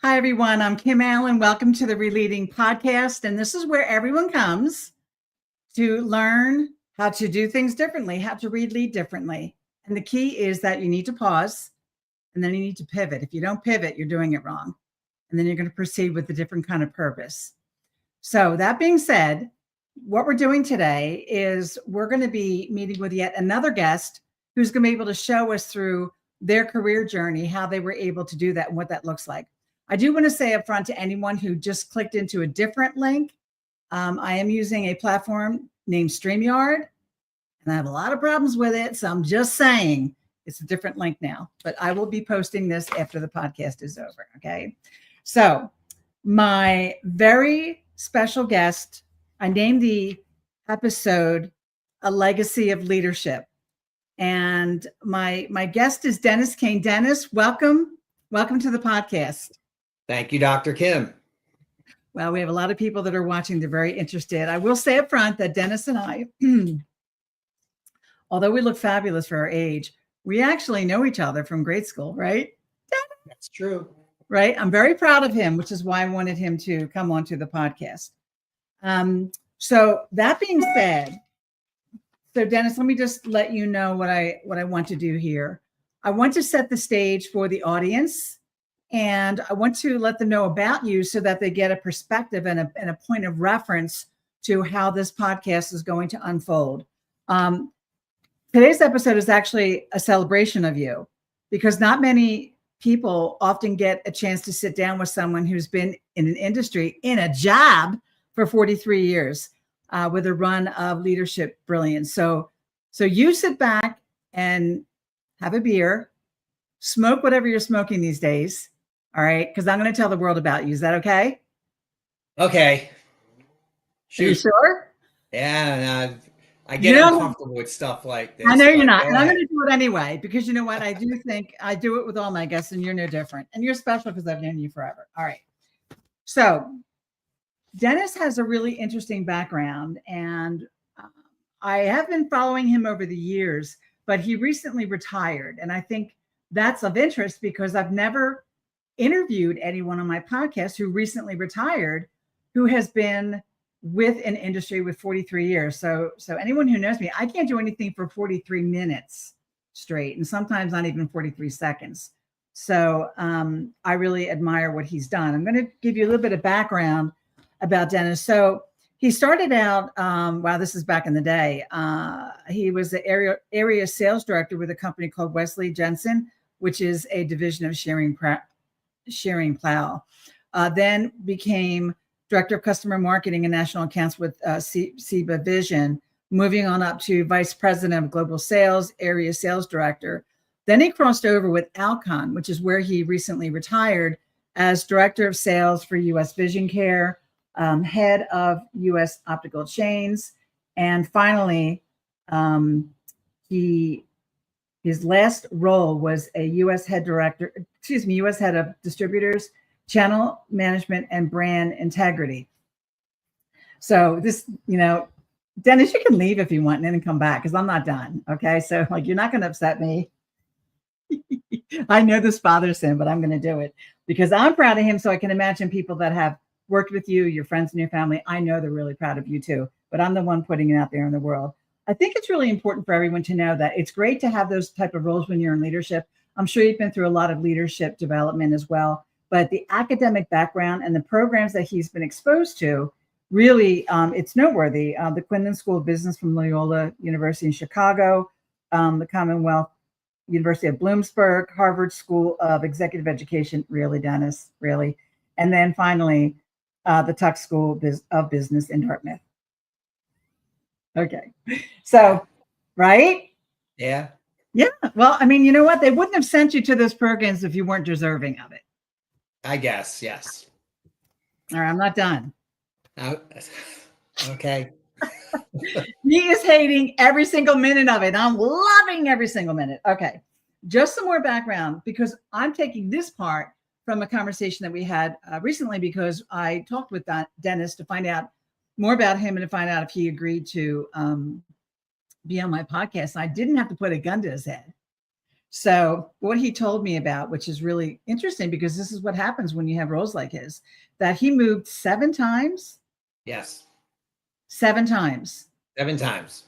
Hi, everyone. I'm Kim Allen. Welcome to the Releading Podcast. And this is where everyone comes to learn how to do things differently, how to lead differently. And the key is that you need to pause and then you need to pivot. If you don't pivot, you're doing it wrong. And then you're going to proceed with a different kind of purpose. So that being said, what we're doing today is we're going to be meeting with yet another guest who's going to be able to show us through their career journey, how they were able to do that and what that looks like. I do want to say up front to anyone who just clicked into a different link, I am using a platform named StreamYard, and I have a lot of problems with it. So I'm just saying it's a different link now, but I will be posting this after the podcast is over. Okay. So my very special guest, I named the episode A Legacy of Leadership. And my guest is Dennis Kane. Dennis, welcome. Welcome to the podcast. Thank you, Dr. Kim. Well, we have a lot of people that are watching. They're very interested. I will say up front that Dennis and I, although we look fabulous for our age, we actually know each other from grade school, right? That's true. Right. I'm very proud of him, which is why I wanted him to come onto the podcast. So that being said, so Dennis, let me just let you know what I want to do here. I want to set the stage for the audience. And I want to let them know about you so that they get a perspective and a point of reference to how this podcast is going to unfold. Today's episode is actually a celebration of you because not many people often get a chance to sit down with someone who's been in an industry, in a job for 43 years with a run of leadership brilliance. So you sit back and have a beer, smoke whatever you're smoking these days. All right, because I'm going to tell the world about you. Is that okay? Okay. Shoot. Are you sure? Yeah, I get uncomfortable with stuff like this. I know you're not, and I'm going to do it anyway because you know what? I do think I do it with all my guests, and you're no different. And you're special because I've known you forever. All right. So Dennis has a really interesting background, and I have been following him over the years, but he recently retired. And I think that's of interest because I've never interviewed anyone on my podcast who recently retired, who has been with an industry with 43 years. So anyone who knows me, I can't do anything for 43 minutes straight, and sometimes not even 43 seconds. So I really admire what he's done. I'm going to give you a little bit of background about Dennis. So he started out, wow, this is back in the day. He was the area sales director with a company called Wesley Jensen, which is a division of Shearing Plow. Then became director of customer marketing and national accounts with SIBA Vision, moving on up to vice president of global sales, area sales director. Then he crossed over with Alcon, which is where he recently retired as director of sales for U.S. Vision Care, head of U.S. optical chains. And finally, his last role was a U.S. head of distributors, channel management, and brand integrity. So this, Dennis, you can leave if you want and then come back because I'm not done. Okay. So you're not going to upset me. I know this bothers him, but I'm going to do it because I'm proud of him. So I can imagine people that have worked with you, your friends and your family. I know they're really proud of you too, but I'm the one putting it out there in the world. I think it's really important for everyone to know that it's great to have those type of roles when you're in leadership. I'm sure you've been through a lot of leadership development as well, but the academic background and the programs that he's been exposed to, really, it's noteworthy. The Quinlan School of Business from Loyola University in Chicago, the Commonwealth University of Bloomsburg, Harvard School of Executive Education, really, Dennis, really. And then finally, the Tuck School of Business in Dartmouth. Okay. So, right? Yeah. Yeah. Well, I mean, you know what? They wouldn't have sent you to those programs if you weren't deserving of it. I guess, yes. All right. I'm not done. Okay. He is hating every single minute of it. I'm loving every single minute. Okay. Just some more background because I'm taking this part from a conversation that we had recently because I talked with Dennis to find out more about him and to find out if he agreed to be on my podcast. I didn't have to put a gun to his head. So what he told me about, which is really interesting because this is what happens when you have roles like his, that he moved 7 times. Yes. 7 times. 7 times.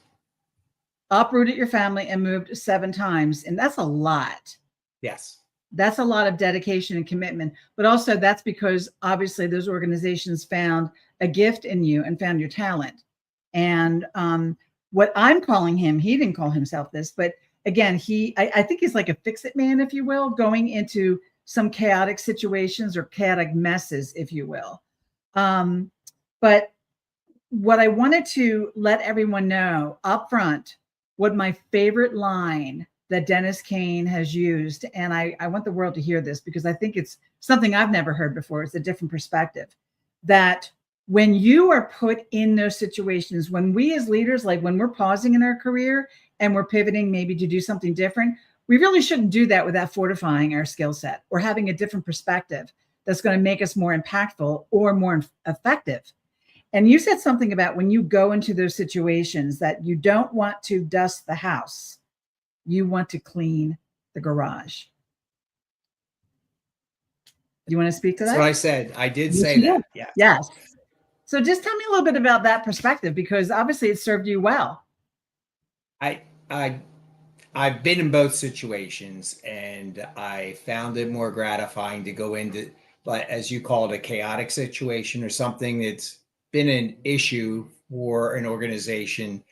Uprooted your family and moved 7 times. And that's a lot. Yes. That's a lot of dedication and commitment. But also that's because obviously those organizations found a gift in you and found your talent. And what I'm calling him, he didn't call himself this, but again, I think he's like a fix-it man, if you will, going into some chaotic situations or chaotic messes, if you will. But what I wanted to let everyone know up front, what my favorite line that Dennis Kane has used, and I want the world to hear this because I think it's something I've never heard before. It's a different perspective. That when you are put in those situations, when we as leaders, like when we're pausing in our career and we're pivoting maybe to do something different, we really shouldn't do that without fortifying our skill set or having a different perspective that's going to make us more impactful or more effective. And you said something about when you go into those situations that you don't want to dust the house, you want to clean the garage. You want to speak to that? That's what I said. I did Yes, say you that. did. Yeah. Yes. So just tell me a little bit about that perspective, because obviously it served you well. I've been in both situations, and I found it more gratifying to go into, like, as you call it, a chaotic situation or something that's been an issue for an organization.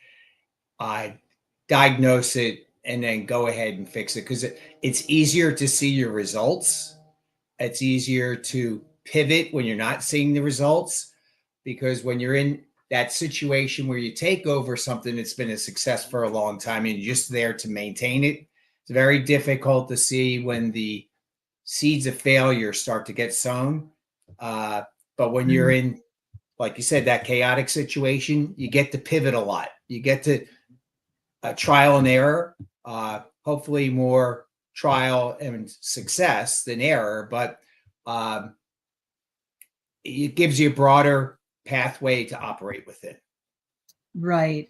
I diagnose it and then go ahead and fix it because it's easier to see your results. It's easier to pivot when you're not seeing the results, because when you're in that situation where you take over something that's been a success for a long time and you're just there to maintain it, it's very difficult to see when the seeds of failure start to get sown. But when you're in, like you said, that chaotic situation, you get to pivot a lot. You get to trial and error, hopefully more trial and success than error, but it gives you a broader pathway to operate within. Right.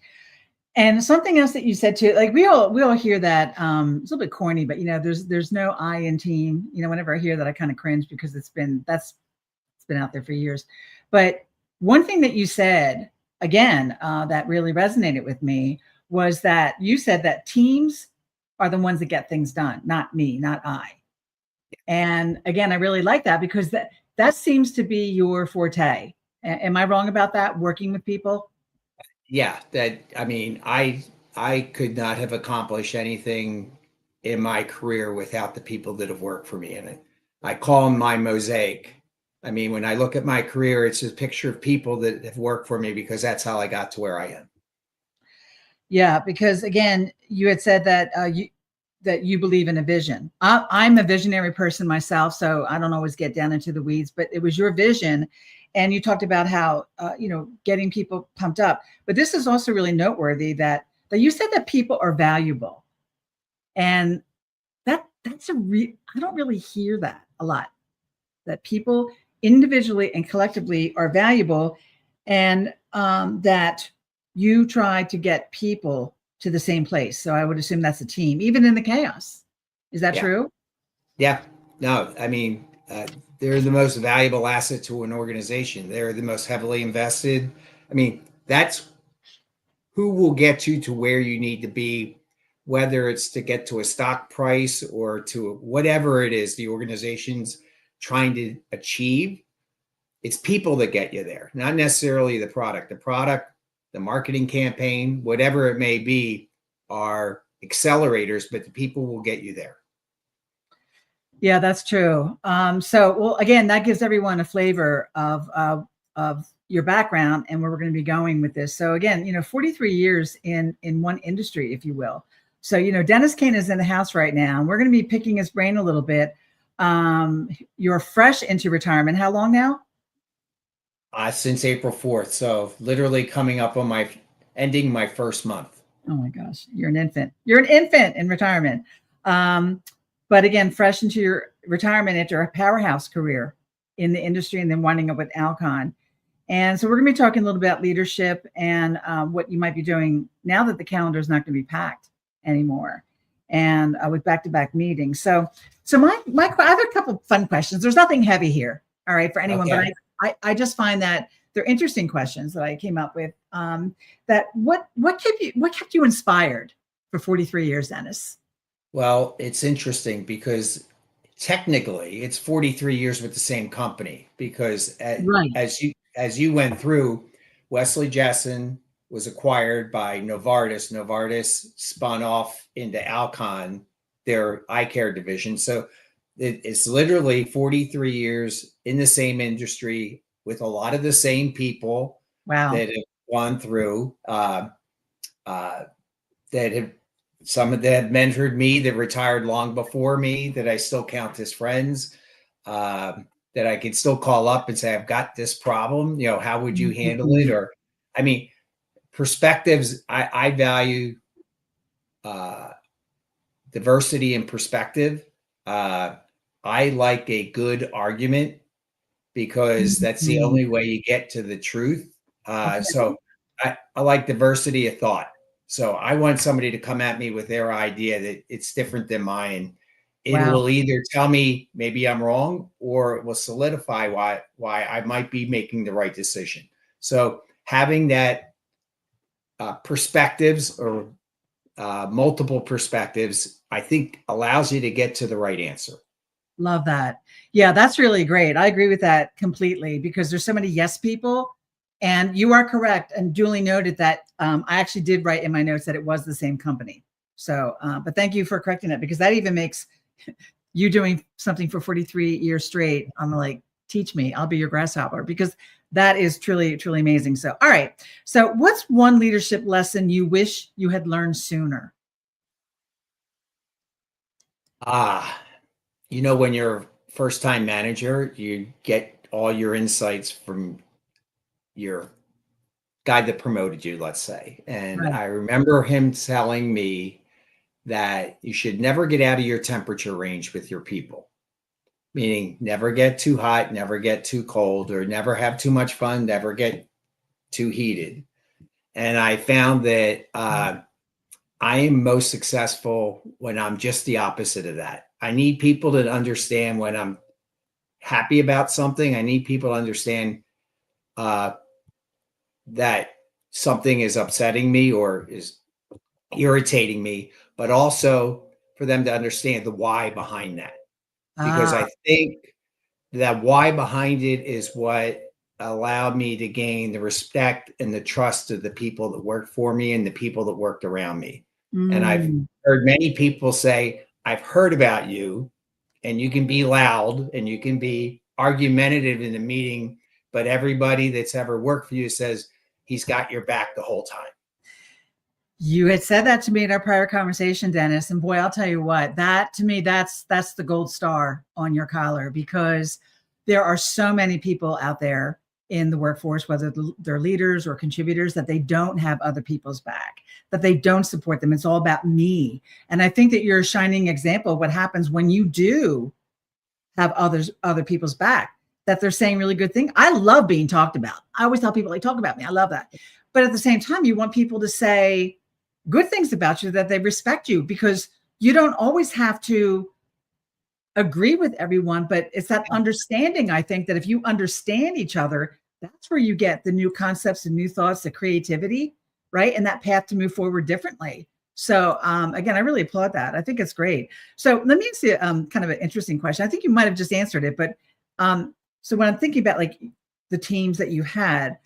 And something else that you said too, like we all hear that, it's a little bit corny, but there's no I in team. Whenever I hear that, I kind of cringe because it's been out there for years. But one thing that you said again, that really resonated with me was that you said that teams are the ones that get things done, not me, not I. And again, I really like that because that seems to be your forte. Am I wrong about that? Working with people? Yeah, I could not have accomplished anything in my career without the people that have worked for me. And I call them my mosaic. I mean, when I look at my career, it's a picture of people that have worked for me because that's how I got to where I am. Yeah, because again, you had said that you believe in a vision. I'm a visionary person myself, so I don't always get down into the weeds, but it was your vision. And you talked about how, getting people pumped up. But this is also really noteworthy that you said that people are valuable. And that's I don't really hear that a lot, that people individually and collectively are valuable, and that you try to get people to the same place. So I would assume that's a team, even in the chaos. Is that true? Yeah. No, I mean, they're the most valuable asset to an organization. They're the most heavily invested. I mean, that's who will get you to where you need to be, whether it's to get to a stock price or to whatever it is the organization's trying to achieve. It's people that get you there, not necessarily the product. The product, the marketing campaign, whatever it may be, are accelerators, but the people will get you there. Yeah, that's true. Well, again, that gives everyone a flavor of your background and where we're going to be going with this. So again, 43 years in one industry, if you will. So, Dennis Kane is in the house right now, and we're going to be picking his brain a little bit. You're fresh into retirement. How long now? Since April 4th. So literally coming up on ending my first month. Oh my gosh, you're an infant. You're an infant in retirement. But again, fresh into your retirement after a powerhouse career in the industry and then winding up with Alcon. And so we're going to be talking a little bit about leadership and what you might be doing now that the calendar is not going to be packed anymore. and with back-to-back meetings. So I have a couple fun questions. There's nothing heavy here, all right, for anyone, Okay. but I just find that they're interesting questions that I came up with. That what kept you inspired for 43 years, Dennis? Well, it's interesting because technically it's 43 years with the same company because Right. as you went through, Wesley Jessen was acquired by Novartis. Novartis spun off into Alcon, their eye care division. So it's literally 43 years in the same industry with a lot of the same people Wow. that have gone through, uh, that have some of that mentored me, that retired long before me, that I still count as friends, that I could still call up and say, I've got this problem, how would you handle it? Mhm. Or, I mean, perspectives, I value uh, diversity and perspective. Uh, I like a good argument because that's the Mhm. only way you get to the truth. Okay. So I like diversity of thought. So I want somebody to come at me with their idea that it's different than mine. It Wow. will either tell me maybe I'm wrong, or it will solidify why I might be making the right decision. So having that perspectives or multiple perspectives, I think allows you to get to the right answer. Love that. Yeah, that's really great. I agree with that completely because there's so many yes people. And you are correct and duly noted that I actually did write in my notes that it was the same company. So, but thank you for correcting it because that even makes you doing something for 43 years straight. I'm like, teach me, I'll be your grasshopper because that is truly, truly amazing. So, all right. So, what's one leadership lesson you wish you had learned sooner? Ah, when you're first time manager, you get all your insights from your guy that promoted you, let's say. And Right. I remember him telling me that you should never get out of your temperature range with your people, meaning never get too hot, never get too cold, or never have too much fun, never get too heated. And I found that I am most successful when I'm just the opposite of that. I need people to understand when I'm happy about something. I need people to understand uh, that something is upsetting me or is irritating me, but also for them to understand the why behind that. Because Ah, I think that why behind it is what allowed me to gain the respect and the trust of the people that worked for me and the people that worked around me. And I've mm. heard many people say, I've heard about you, and you can be loud and you can be argumentative in the meeting, but everybody that's ever worked for you says he's got your back the whole time. You had said that to me in our prior conversation, Dennis, and boy, I'll tell you what, that to me, that's the gold star on your collar because there are so many people out there in the workforce, whether they're leaders or contributors, that they don't have other people's back, that they don't support them. It's all about me. And I think that you're a shining example of what happens when you do have other people's back, that they're saying really good things. I love being talked about. I always tell people, like, talk about me. I love that. But at the same time, you want people to say good things about you, that they respect you, because you don't always have to agree with everyone, but it's that understanding. I think that if you understand each other, that's where you get the new concepts and new thoughts, the creativity, right? And that path to move forward differently. So again, I really applaud that. I think it's great. So let me ask you kind of an interesting question. I think you might have just answered it, but so when I'm thinking about like the teams that you had,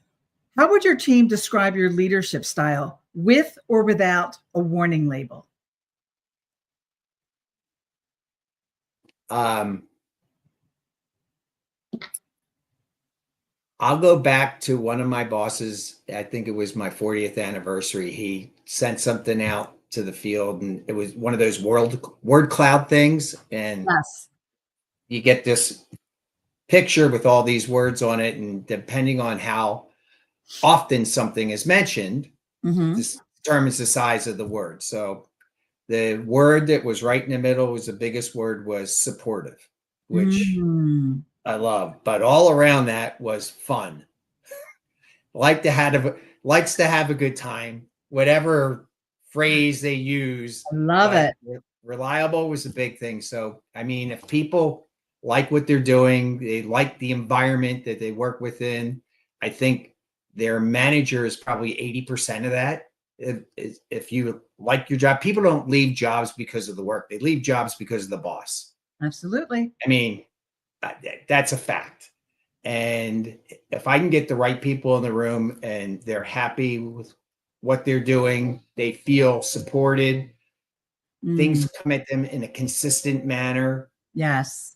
how would your team describe your leadership style with or without a warning label? Um, I'll go back to one of my bosses. I think it was my 40th anniversary. He sent something out to the field, and it was one of those word cloud things. And Yes. you get this picture with all these words on it. And depending on how often something is mentioned, Mm-hmm. this determines the size of the word. So the word that was right in the middle was the biggest word, was supportive, which Mm. I love. But all around that was fun. Likes to have a good time. Whatever phrase they use, I love but it. reliable was a big thing. So, I mean, if people like what they're doing, they like the environment that they work within, I think their manager is probably 80% of that. If you like your job, people don't leave jobs because of the work. They leave jobs because of the boss. Absolutely. I mean, that's a fact. And if I can get the right people in the room and they're happy with what they're doing, they feel supported, Mm, things come at them in a consistent manner. yes.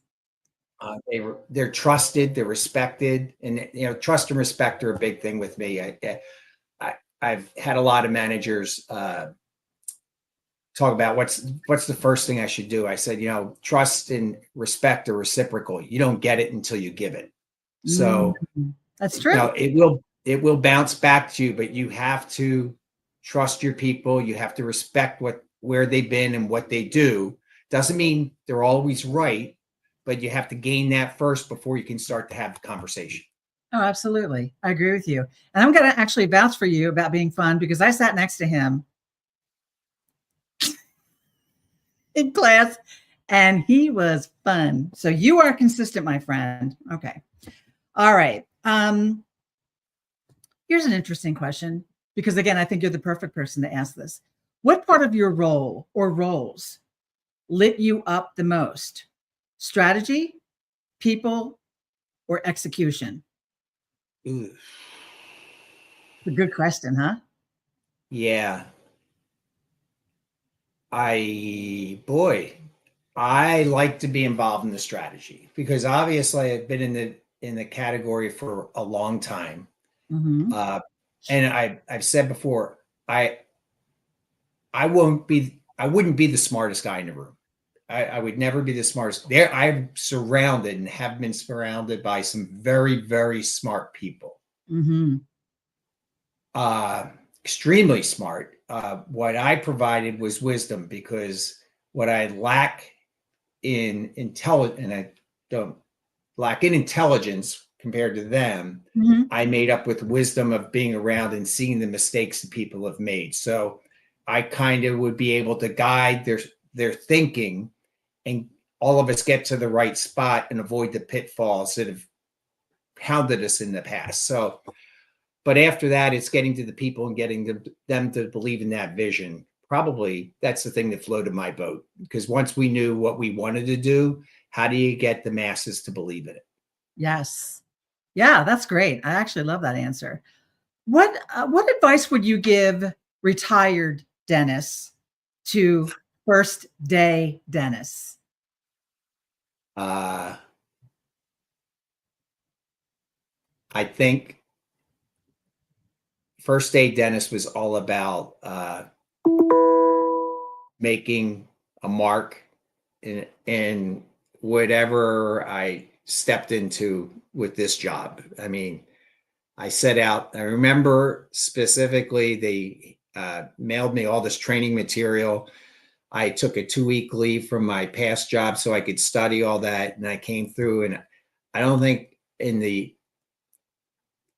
They're trusted, they're respected, and trust and respect are a big thing with me. I've had a lot of managers talk about what's the first thing I should do. I said, trust and respect are reciprocal. You don't get it until you give it. Mm, So that's true. it will bounce back to you, but you have to trust your people. You have to respect where they've been and what they do. Doesn't mean they're always right, but you have to gain that first before you can start to have the conversation. Oh, absolutely. I agree with you. And I'm going to actually vouch for you about being fun because I sat next to him in class and he was fun. So you are consistent, my friend. Okay. All right. Here's an interesting question because, again, I think you're the perfect person to ask this. What part of your role or roles lit you up the most? Strategy, people, or execution? Ooh. A good question, huh? Yeah. I like to be involved in the strategy because obviously I've been in the category for a long time. Mm-hmm. Uh, and I've said before, I wouldn't be the smartest guy in the room. I would never be the smartest. I'm surrounded and have been surrounded by some very, very smart people. Mm-hmm. Extremely smart. What I provided was wisdom because what I lack in intelligence, and I don't lack in intelligence compared to them, Mm-hmm. I made up with wisdom of being around and seeing the mistakes that people have made. So I kind of would be able to guide their thinking and all of us get to the right spot and avoid the pitfalls that have hounded us in the past. So, but after that, it's getting to the people and getting them to believe in that vision. Probably that's the thing that floated my boat because once we knew what we wanted to do, how do you get the masses to believe in it? Yes. Yeah, that's great. I actually love that answer. What advice would you give retired Dennis to first day Dennis? Uh, I think first day Dennis was all about making a mark in whatever I stepped into with this job. I mean, I set out, I remember specifically, they mailed me all this training material. I took a 2-week leave from my past job so I could study all that. And I came through, and I don't think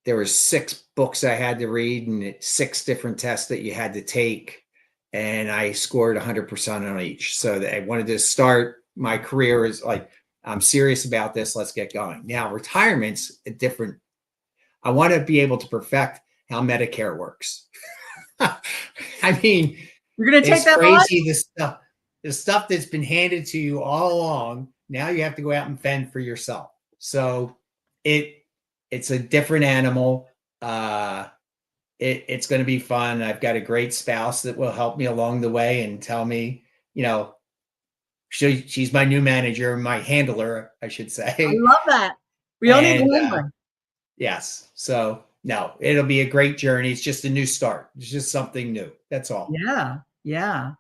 there were 6 books I had to read and 6 different tests that you had to take. And I scored 100% on each. So that I wanted to start my career as like, I'm serious about this. Let's get going. Now, retirement's a different. I want to be able to perfect how Medicare works. I mean, You're going to take it's that on? crazy the stuff that's been handed to you all along. Now you have to go out and fend for yourself. So it's a different animal. It's going to be fun. I've got a great spouse that will help me along the way and tell me, she's my new manager, my handler, I should I say. love that. We all need a And handler. yes, so no, it'll be a great journey. It's just a new start. It's just something new. That's all. Yeah. Yeah.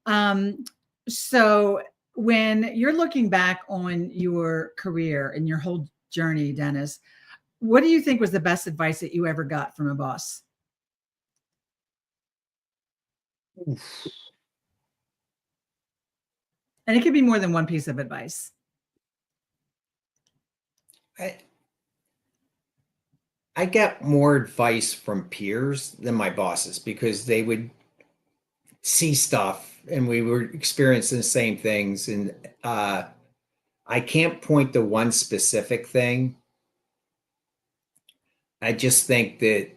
Um, so when you're looking back on your career and your whole journey, Dennis, what do you think was the best advice that you ever got from a boss? Oof. And it could be more than one piece of advice. I, I get more advice from peers than my bosses because they would see stuff and we were experiencing the same things. And I can't point to one specific thing. I just think that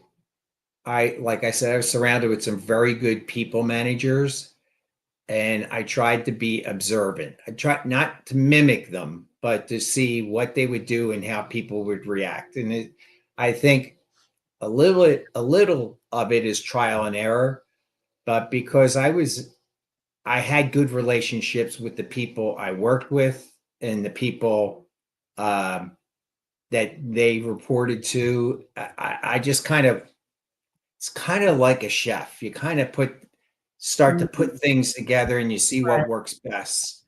like I said, I was surrounded with some very good people managers, and I tried to be observant. I tried not to mimic them, but to see what they would do and how people would react. And I think a little of it is trial and error, but because I had good relationships with the people I worked with and the people that they reported to. I just it's kind of like a chef. You kind of start to put things together and you see what works best.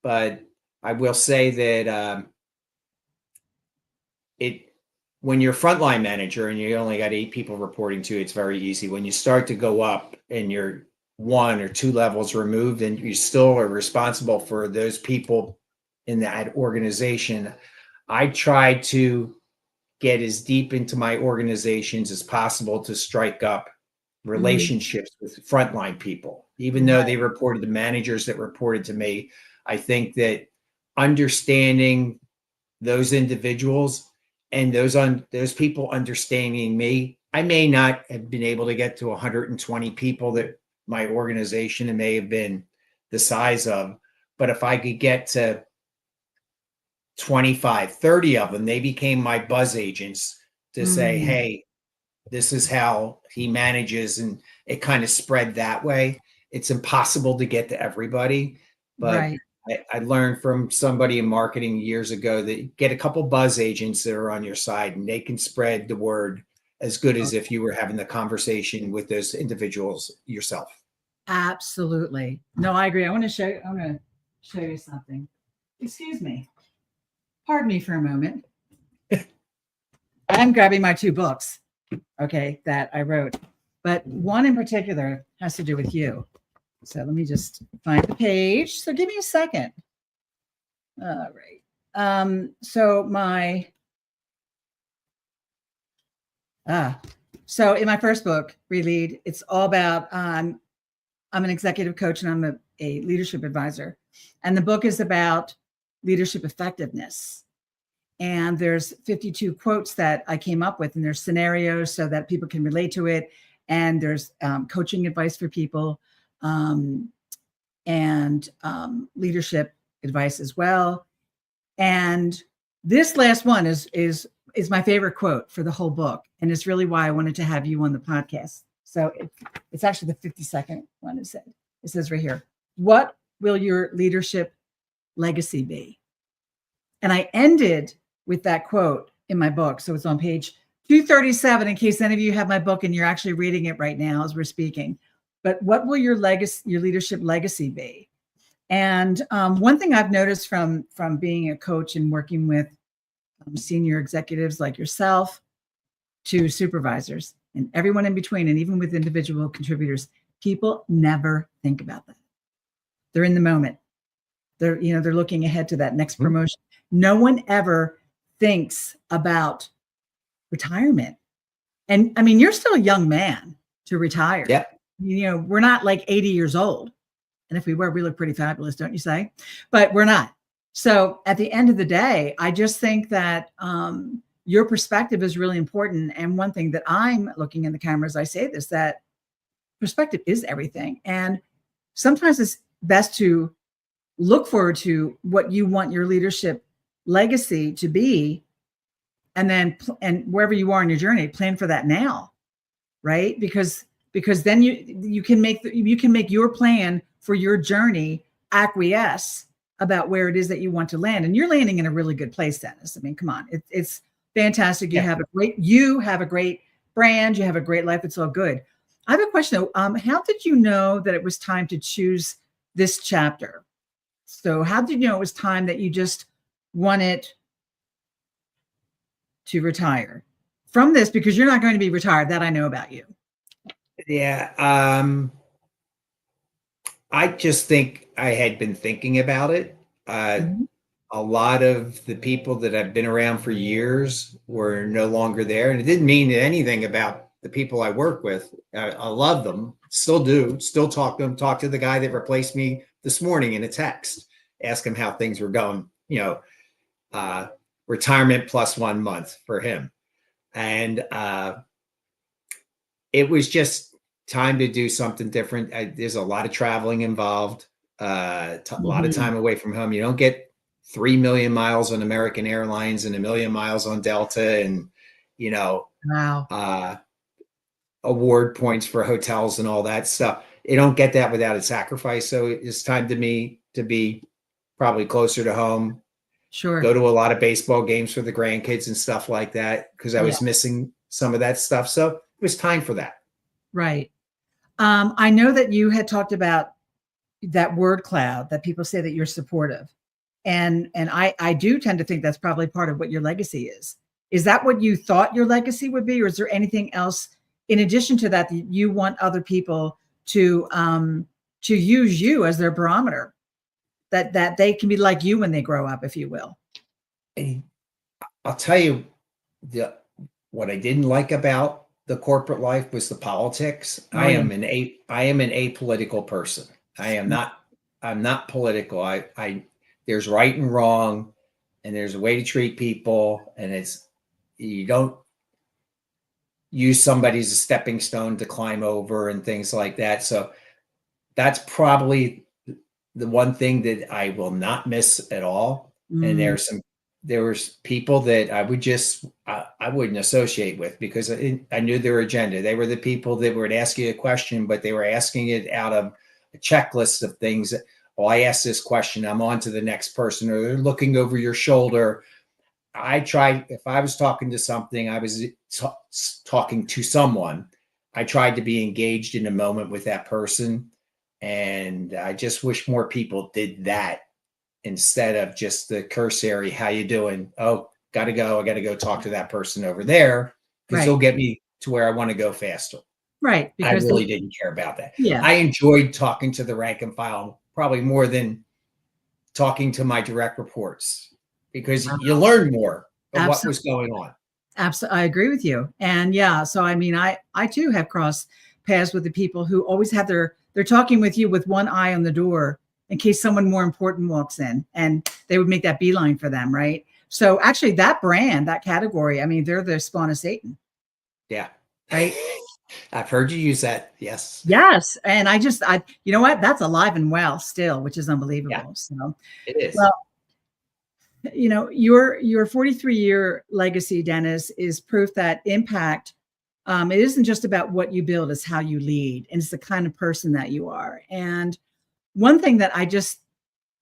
But I will say that when you're a frontline manager and you only got 8 people reporting to you, it's very easy. When you start to go up and you're 1 or 2 levels removed and you still are responsible for those people in that organization, I try to get as deep into my organizations as possible to strike up relationships with frontline people, even though they reported to managers that reported to me. I think that understanding those individuals and those people understanding me, I may not have been able to get to 120 people that my organization may have been the size of, but if I could get to 25, 30 of them, they became my buzz agents to say, hey, this is how he manages. And it kind of spread that way. It's impossible to get to everybody, but I learned from somebody in marketing years ago that get a couple buzz agents that are on your side and they can spread the word as good as if you were having the conversation with those individuals yourself. Absolutely. No, I agree. I'm going to show you something. Excuse me. Pardon me for a moment. I'm grabbing my 2 books, okay, that I wrote, but one in particular has to do with you. So let me just find the page. So give me a second. All right. So in my first book, Relead, it's all about, I'm an executive coach and I'm a leadership advisor. And the book is about leadership effectiveness. And there's 52 quotes that I came up with, and there's scenarios so that people can relate to it. And there's coaching advice for people and leadership advice as well. And this last one is my favorite quote for the whole book. And it's really why I wanted to have you on the podcast. So it's actually the 52nd one. It says right here, what will your leadership legacy be? And I ended with that quote in my book. So it's on page 237, in case any of you have my book and you're actually reading it right now as we're speaking. But what will your leadership legacy be? And one thing I've noticed from being a coach and working with senior executives like yourself to supervisors and everyone in between, and even with individual contributors, people never think about that. They're in the moment. They're looking ahead to that next promotion. No one ever thinks about retirement. And I mean, you're still a young man to retire. Yeah. We're not like 80 years old. And if we were, we look pretty fabulous, don't you say? But we're not. So at the end of the day, I just think that your perspective is really important. And one thing that I'm looking in the camera as I say this, that perspective is everything. And sometimes it's best to look forward to what you want your leadership legacy to be, and then and wherever you are in your journey, plan for that now, right? Because then you can make your plan for your journey acquiesce about where it is that you want to land, and you're landing in a really good place, Dennis. I mean, come on, it's fantastic. You have a great brand, you have a great life. It's all good. I have a question though. How did you know that it was time to choose this chapter? So how did you know it was time that you just wanted to retire from this? Because you're not going to be retired. That I know about you. Yeah. I just think I had been thinking about it. A lot of the people that have been around for years were no longer there. And it didn't mean anything about the people I work with. I love them. Still do. Still talk to him. Talk to the guy that replaced me this morning in a text. Ask him how things were going. Retirement plus 1 month for him, and it was just time to do something different. There's a lot of traveling involved. A lot of time away from home. You don't get 3 million miles on American Airlines and 1 million miles on Delta, and Wow. Award points for hotels and all that stuff. You don't get that without a sacrifice. So it's time to me to be probably closer to home. Sure. Go to a lot of baseball games for the grandkids and stuff like that, because I was missing some of that stuff. So it was time for that. Right. I know that you had talked about that word cloud, that people say that you're supportive. And I do tend to think that's probably part of what your legacy is. Is that what you thought your legacy would be? Or is there anything else in addition to that you want other people to use you as their barometer, that they can be like you when they grow up, if you will? I'll tell you, what I didn't like about the corporate life was the politics. Oh, I am an apolitical person. I'm not political. There's right and wrong, and there's a way to treat people, and you don't use somebody as a stepping stone to climb over and things like that. So that's probably the one thing that I will not miss at all. And there was people that I wouldn't associate with, because I knew their agenda. They were the people that would ask you a question, but they were asking it out of a checklist of things. Oh, I asked this question, I'm on to the next person, or they're looking over your shoulder. If I was talking to something, I was talking to someone, I tried to be engaged in a moment with that person. And I just wish more people did that instead of just the cursory, how you doing? Oh, I got to go talk to that person over there, because they'll get me to where I want to go faster. Right. Because I really didn't care about that. Yeah. I enjoyed talking to the rank and file probably more than talking to my direct reports, because you learn more of what was going on. Absolutely. I agree with you. And so, I mean, I too have crossed paths with the people who always have they're talking with you with one eye on the door in case someone more important walks in, and they would make that beeline for them. Right. So actually that brand, that category, I mean, they're the spawn of Satan. Yeah. Right. I've heard you use that. Yes. Yes. And you know what? That's alive and well still, which is unbelievable. Yeah, so it is. Well, your 43-year legacy, Dennis, is proof that impact, it isn't just about what you build, it's how you lead. And it's the kind of person that you are. And one thing that I just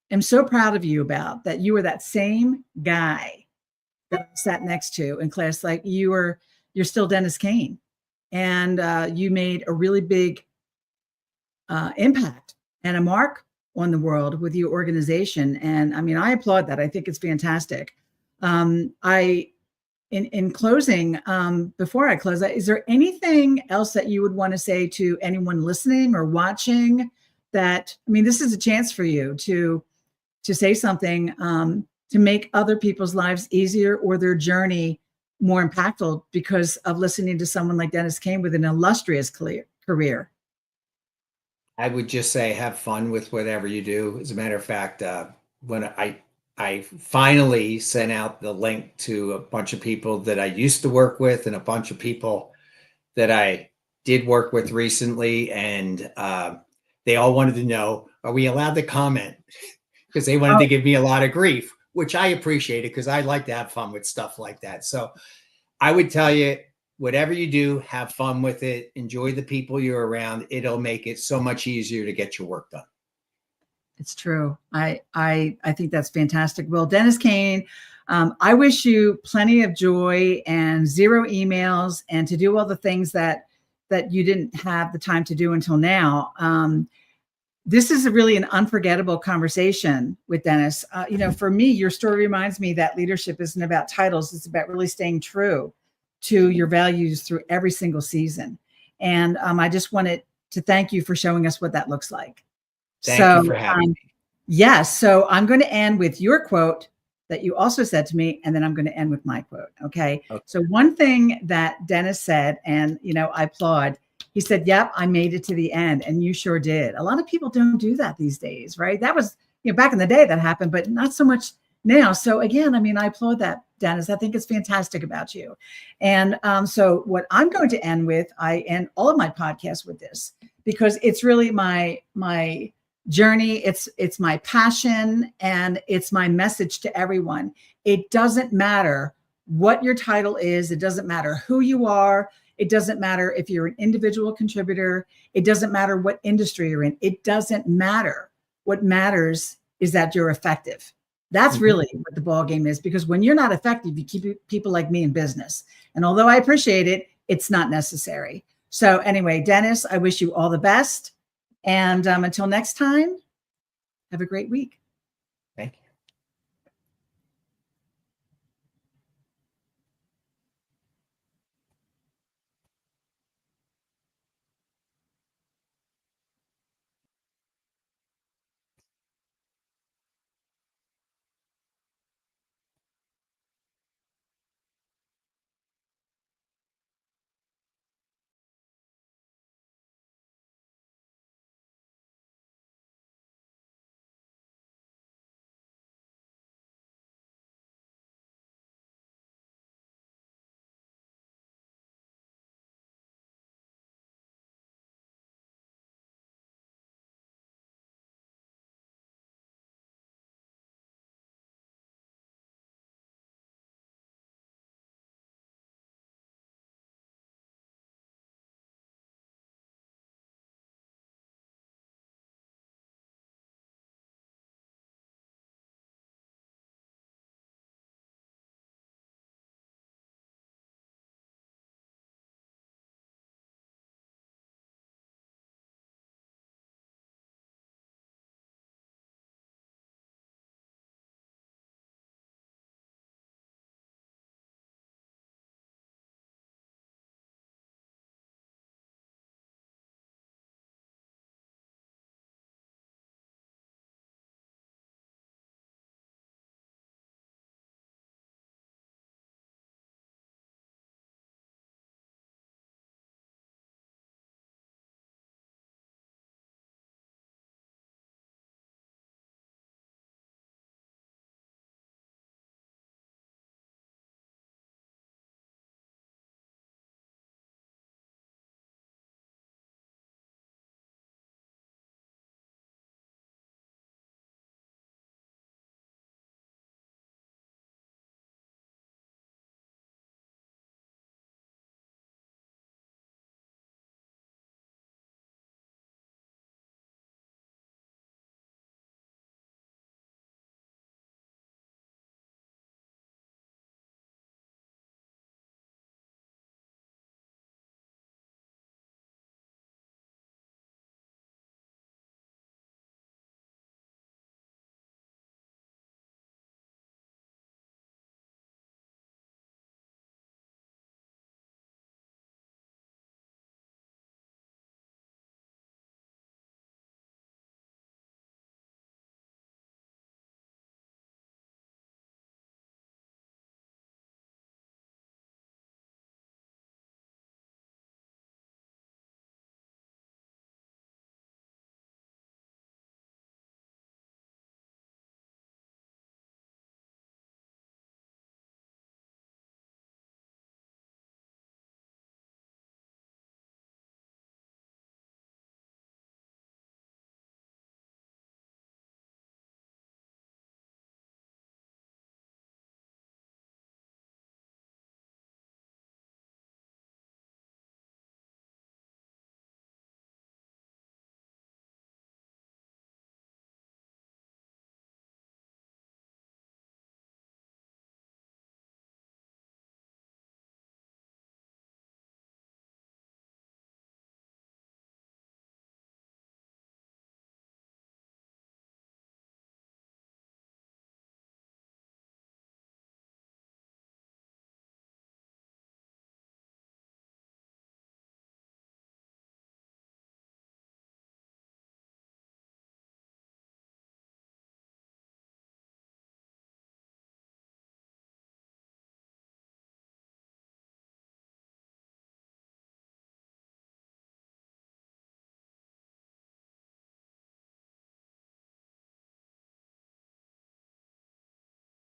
am so proud of you about, that you were that same guy that I sat next to in class, like you're still Dennis Kane. And you made a really big impact and a mark on the world with your organization. And I mean, I applaud that. I think it's fantastic. In closing, before I close, is there anything else that you would want to say to anyone listening or watching? That, I mean, this is a chance for you to say something to make other people's lives easier or their journey more impactful because of listening to someone like Dennis Kane with an illustrious career. I would just say, have fun with whatever you do. As a matter of fact, when I finally sent out the link to a bunch of people that I used to work with and a bunch of people that I did work with recently, and they all wanted to know, are we allowed to comment? Because they wanted to give me a lot of grief, which I appreciated, because I like to have fun with stuff like that. So I would tell you, whatever you do, have fun with it. Enjoy the people you're around. It'll make it so much easier to get your work done. It's true. I think that's fantastic. Well, Dennis Kane, I wish you plenty of joy and zero emails, and to do all the things that you didn't have the time to do until now. This is really an unforgettable conversation with Dennis. For me, your story reminds me that leadership isn't about titles. It's about really staying true to your values through every single season. And I just wanted to thank you for showing us what that looks like. Thank you for having me. Yes. So I'm going to end with your quote that you also said to me, and then I'm going to end with my quote. Okay. So one thing that Dennis said, and I applaud, He said, yep, I made it to the end. And you sure did. A lot of people don't do that these days, right? That was, back in the day that happened, but not so much now. So again, I mean, I applaud that, Dennis. I think it's fantastic about you. And so what I'm going to end with, I end all of my podcasts with this, because it's really my journey. It's my passion, and it's my message to everyone. It doesn't matter what your title is. It doesn't matter who you are. It doesn't matter if you're an individual contributor. It doesn't matter what industry you're in. It doesn't matter. What matters is that you're effective. That's really what the ball game is, because when you're not effective, you keep people like me in business. And although I appreciate it, it's not necessary. So anyway, Dennis, I wish you all the best. And until next time, have a great week.